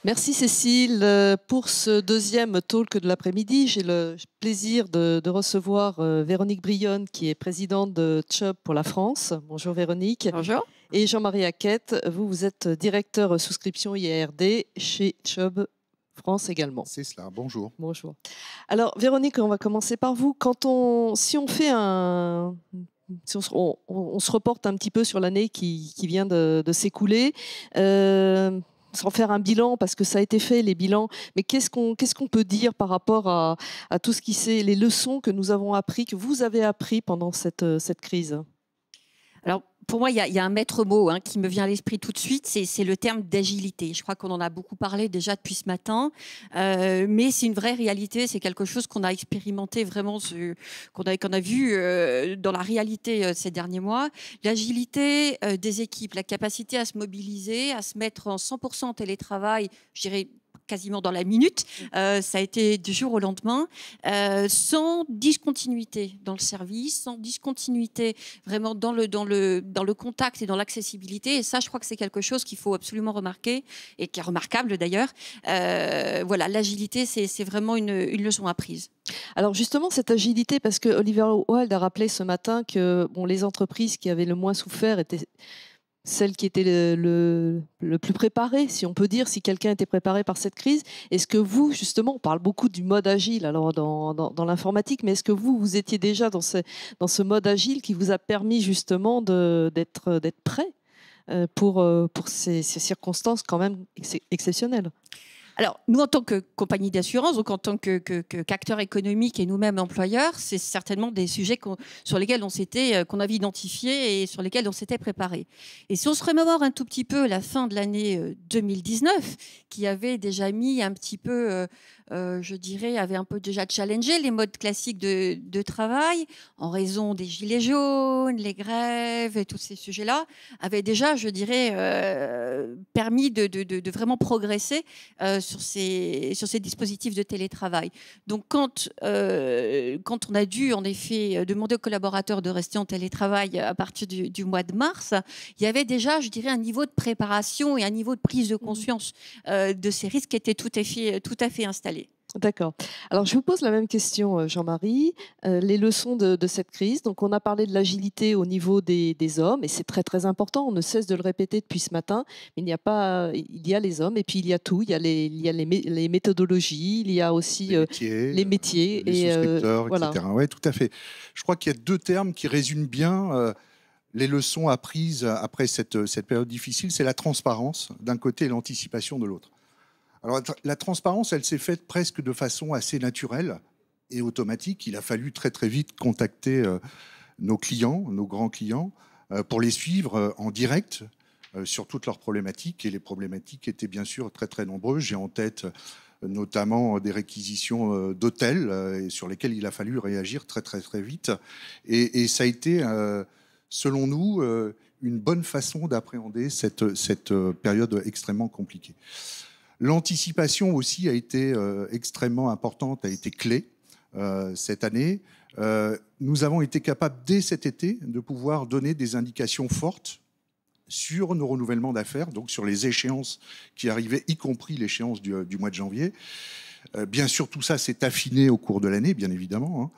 Merci Cécile. Pour ce deuxième talk de l'après-midi, j'ai le plaisir de recevoir Véronique Brionne, qui est présidente de Chubb pour la France. Bonjour Véronique. Bonjour. Et Jean-Marie Hackett, vous êtes directeur souscription IARD chez Chubb France également. C'est cela, bonjour. Bonjour. Alors Véronique, on va commencer par vous. Si on fait si on se reporte un petit peu sur l'année qui vient de s'écouler, sans faire un bilan, parce que ça a été fait, les bilans, mais qu'est-ce qu'on peut dire par rapport à tout ce les leçons que nous avons appris, que vous avez appris pendant cette crise? Alors, pour moi, il y a un maître mot qui me vient à l'esprit tout de suite, c'est le terme d'agilité. Je crois qu'on en a beaucoup parlé déjà depuis ce matin, mais c'est une vraie réalité, c'est quelque chose qu'on a expérimenté vraiment, qu'on a vu dans la réalité ces derniers mois. L'agilité des équipes, la capacité à se mobiliser, à se mettre en 100% en télétravail, je dirais quasiment dans la minute, ça a été du jour au lendemain, sans discontinuité dans le service, sans discontinuité vraiment dans le contact et dans l'accessibilité. Et ça, je crois que c'est quelque chose qu'il faut absolument remarquer et qui est remarquable d'ailleurs. Voilà, l'agilité, c'est vraiment une leçon apprise. Alors justement, cette agilité, parce que Oliver Wilde a rappelé ce matin que les entreprises qui avaient le moins souffert étaient celle qui était le plus préparée, si on peut dire, si quelqu'un était préparé par cette crise. Est-ce que vous, justement, on parle beaucoup du mode agile alors dans l'informatique, mais est-ce que vous étiez déjà dans ce mode agile qui vous a permis justement d'être prêt pour ces circonstances quand même exceptionnelles? Alors, nous, en tant que compagnie d'assurance, donc en tant qu'acteur économique et nous-mêmes employeurs, c'est certainement des sujets sur lesquels qu'on avait identifiés et sur lesquels on s'était préparé. Et si on se remémore un tout petit peu la fin de l'année 2019, qui avait déjà mis un petit peu, je dirais, avait un peu déjà challengé les modes classiques de travail, en raison des gilets jaunes, les grèves et tous ces sujets-là, avait déjà, je dirais, permis de vraiment progresser sur ces dispositifs de télétravail. Donc, quand on a dû, en effet, demander aux collaborateurs de rester en télétravail à partir du mois de mars, il y avait déjà, je dirais, un niveau de préparation et un niveau de prise de conscience de ces risques qui était tout à fait installé. D'accord. Alors, je vous pose la même question, Jean-Marie. Les leçons de cette crise. Donc, on a parlé de l'agilité au niveau des hommes, et c'est très, très important. On ne cesse de le répéter depuis ce matin. Mais il y a les hommes, et puis il y a tout. Il y a les méthodologies, il y a aussi les métiers. Les souscripteurs, voilà. etc. Oui, tout à fait. Je crois qu'il y a deux termes qui résument bien les leçons apprises après cette période difficile. C'est la transparence d'un côté et l'anticipation de l'autre. Alors, la transparence, elle s'est faite presque de façon assez naturelle et automatique. Il a fallu très, très vite contacter nos clients, nos grands clients, pour les suivre en direct sur toutes leurs problématiques. Et les problématiques étaient bien sûr très, très nombreuses. J'ai en tête notamment des réquisitions d'hôtels sur lesquels il a fallu réagir très, très, très vite. Et ça a été, selon nous, une bonne façon d'appréhender cette période extrêmement compliquée. L'anticipation aussi a été extrêmement importante, a été clé cette année. Nous avons été capables, dès cet été, de pouvoir donner des indications fortes sur nos renouvellements d'affaires, donc sur les échéances qui arrivaient, y compris l'échéance du mois de janvier. Bien sûr, tout ça s'est affiné au cours de l'année, bien évidemment,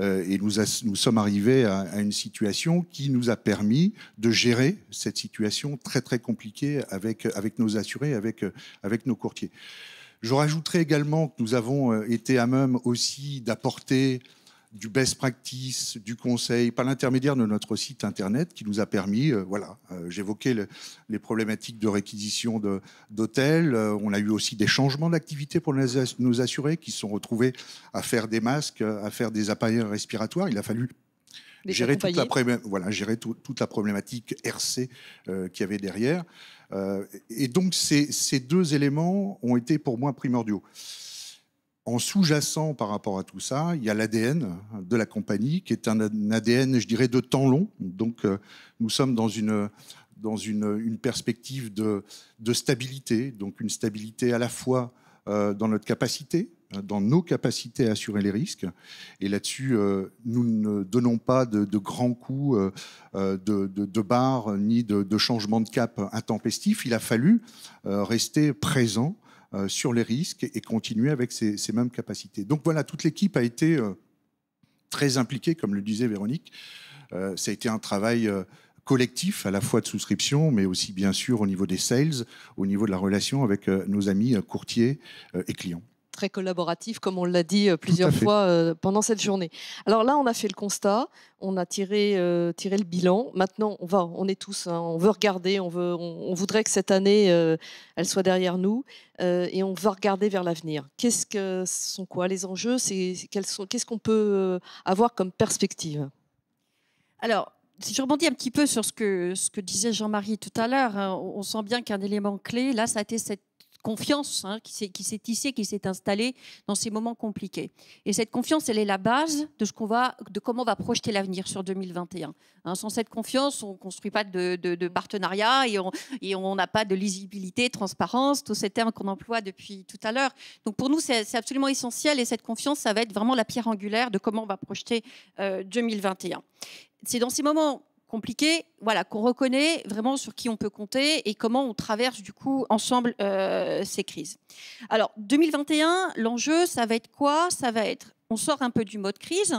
et nous sommes arrivés à une situation qui nous a permis de gérer cette situation très, très compliquée avec nos assurés, avec nos courtiers. Je rajouterai également que nous avons été à même aussi d'apporter du best practice, du conseil, par l'intermédiaire de notre site internet qui nous a permis, j'évoquais les problématiques de réquisition d'hôtels, on a eu aussi des changements d'activité pour nos assurés qui se sont retrouvés à faire des masques, à faire des appareils respiratoires. Il a fallu gérer toute la problématique RC qu'il y avait derrière. Et donc ces deux éléments ont été pour moi primordiaux. En sous-jacent par rapport à tout ça, il y a l'ADN de la compagnie, qui est un ADN, je dirais, de temps long. Donc, nous sommes dans une perspective de stabilité, donc une stabilité à la fois dans notre capacité, dans nos capacités à assurer les risques. Et là-dessus, nous ne donnons pas de grands coups de barre ni de changement de cap intempestif. Il a fallu rester présent sur les risques et continuer avec ces mêmes capacités. Donc voilà, toute l'équipe a été très impliquée, comme le disait Véronique. Ça a été un travail collectif, à la fois de souscription, mais aussi bien sûr au niveau des sales, au niveau de la relation avec nos amis courtiers et clients. Très collaboratif, comme on l'a dit plusieurs fois pendant cette journée. Alors là, on a fait le constat, on a tiré le bilan. Maintenant, on est tous, hein, on veut regarder, on voudrait que cette année, elle soit derrière nous, et on va regarder vers l'avenir. Sont quoi les enjeux? Qu'est-ce qu'on peut avoir comme perspective? Alors, si je rebondis un petit peu sur ce que disait Jean-Marie tout à l'heure, hein, on sent bien qu'un élément clé, là, ça a été cette confiance qui s'est tissée, qui s'est installée dans ces moments compliqués. Et cette confiance, elle est la base de comment on va projeter l'avenir sur 2021. Hein, sans cette confiance, on ne construit pas de partenariat et on n'a pas de lisibilité, transparence, tous ces termes qu'on emploie depuis tout à l'heure. Donc pour nous, c'est absolument essentiel et cette confiance, ça va être vraiment la pierre angulaire de comment on va projeter 2021. C'est dans ces moments compliqué, voilà, qu'on reconnaît vraiment sur qui on peut compter et comment on traverse du coup ensemble ces crises. Alors 2021, l'enjeu, ça va être quoi? Ça va être, on sort un peu du mode crise.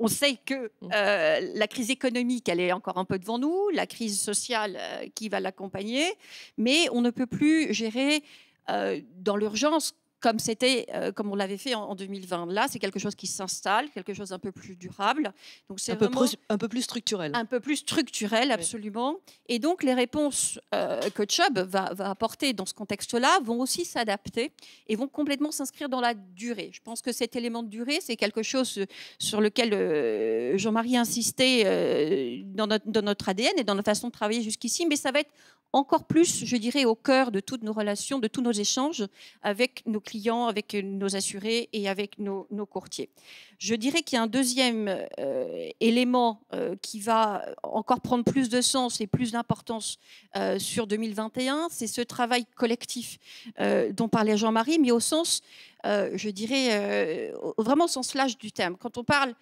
On sait que la crise économique, elle est encore un peu devant nous, la crise sociale qui va l'accompagner, mais on ne peut plus gérer dans l'urgence comme on l'avait fait en 2020. Là, c'est quelque chose qui s'installe, quelque chose un peu plus durable. Donc, c'est un peu plus structurel. Un peu plus structurel, absolument. Oui. Et donc, les réponses que Chubb va apporter dans ce contexte-là vont aussi s'adapter et vont complètement s'inscrire dans la durée. Je pense que cet élément de durée, c'est quelque chose sur lequel Jean-Marie a insisté dans notre ADN et dans notre façon de travailler jusqu'ici, mais ça va être encore plus, je dirais, au cœur de toutes nos relations, de tous nos échanges avec nos clients, avec nos assurés et avec nos courtiers. Je dirais qu'il y a un deuxième élément qui va encore prendre plus de sens et plus d'importance sur 2021, c'est ce travail collectif dont parlait Jean-Marie, mais au sens, je dirais, vraiment au sens large du terme. Quand on parle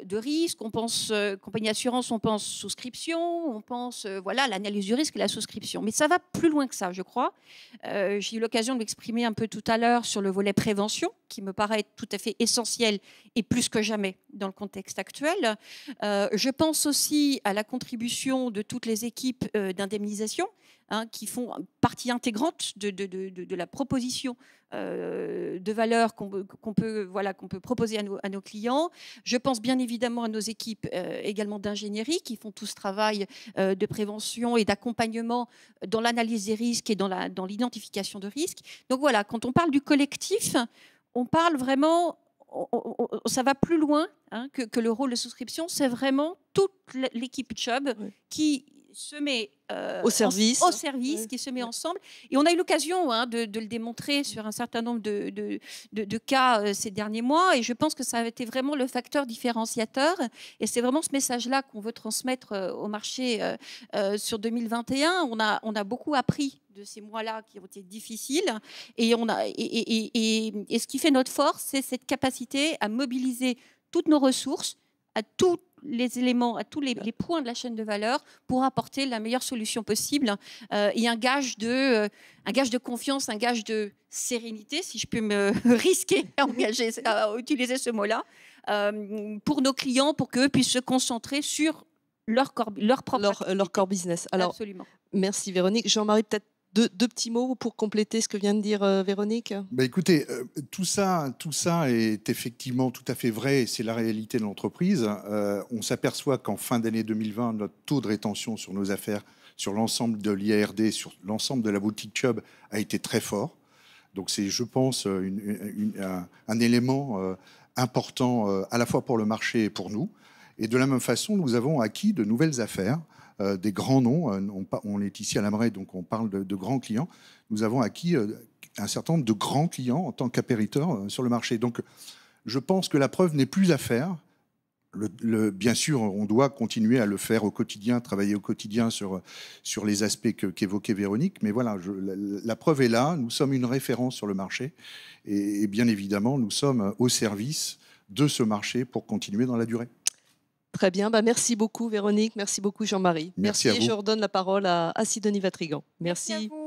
de risque, on pense compagnie d'assurance, on pense souscription, on pense voilà l'analyse du risque et la souscription. Mais ça va plus loin que ça, je crois. J'ai eu l'occasion de m'exprimer un peu tout à l'heure sur le volet prévention, qui me paraît être tout à fait essentiel et plus que jamais dans le contexte actuel. Je pense aussi à la contribution de toutes les équipes d'indemnisation, hein, qui font partie intégrante de la proposition de valeur qu'on peut proposer à nos clients. Je pense bien évidemment à nos équipes également d'ingénierie qui font tout ce travail de prévention et d'accompagnement dans l'analyse des risques et dans l'identification de risques. Donc voilà, quand on parle du collectif, on parle vraiment, ça va plus loin hein, que le rôle de souscription, c'est vraiment toute l'équipe Chubb qui se met au service, qui se met ensemble. Et on a eu l'occasion hein, de le démontrer sur un certain nombre de cas ces derniers mois. Et je pense que ça a été vraiment le facteur différenciateur. Et c'est vraiment ce message-là qu'on veut transmettre au marché sur 2021. On a beaucoup appris de ces mois-là qui ont été difficiles. Et ce qui fait notre force, c'est cette capacité à mobiliser toutes nos ressources, à tous les éléments, à tous les points de la chaîne de valeur pour apporter la meilleure solution possible et un gage de confiance, un gage de sérénité, si je peux me risquer à utiliser ce mot-là, pour nos clients, pour qu'eux puissent se concentrer sur leur core business. Alors, absolument. Merci Véronique. Jean-Marie, peut-être deux petits mots pour compléter ce que vient de dire Véronique. Écoutez, tout ça est effectivement tout à fait vrai et c'est la réalité de l'entreprise. On s'aperçoit qu'en fin d'année 2020, notre taux de rétention sur nos affaires, sur l'ensemble de l'IARD, sur l'ensemble de la boutique Chubb a été très fort. Donc c'est, je pense, un élément important à la fois pour le marché et pour nous. Et de la même façon, nous avons acquis de nouvelles affaires. Des grands noms, on est ici à l'Amray, donc on parle de grands clients. Nous avons acquis un certain nombre de grands clients en tant qu'appériteurs sur le marché. Donc je pense que la preuve n'est plus à faire. Bien sûr, on doit continuer à le faire au quotidien, travailler au quotidien sur les aspects qu'évoquait Véronique. Mais voilà, la preuve est là, nous sommes une référence sur le marché. Et bien évidemment, nous sommes au service de ce marché pour continuer dans la durée. Très bien, merci beaucoup Véronique, merci beaucoup Jean-Marie. Merci à vous. Et je redonne la parole à Sidonie Vatrigan. Merci à vous.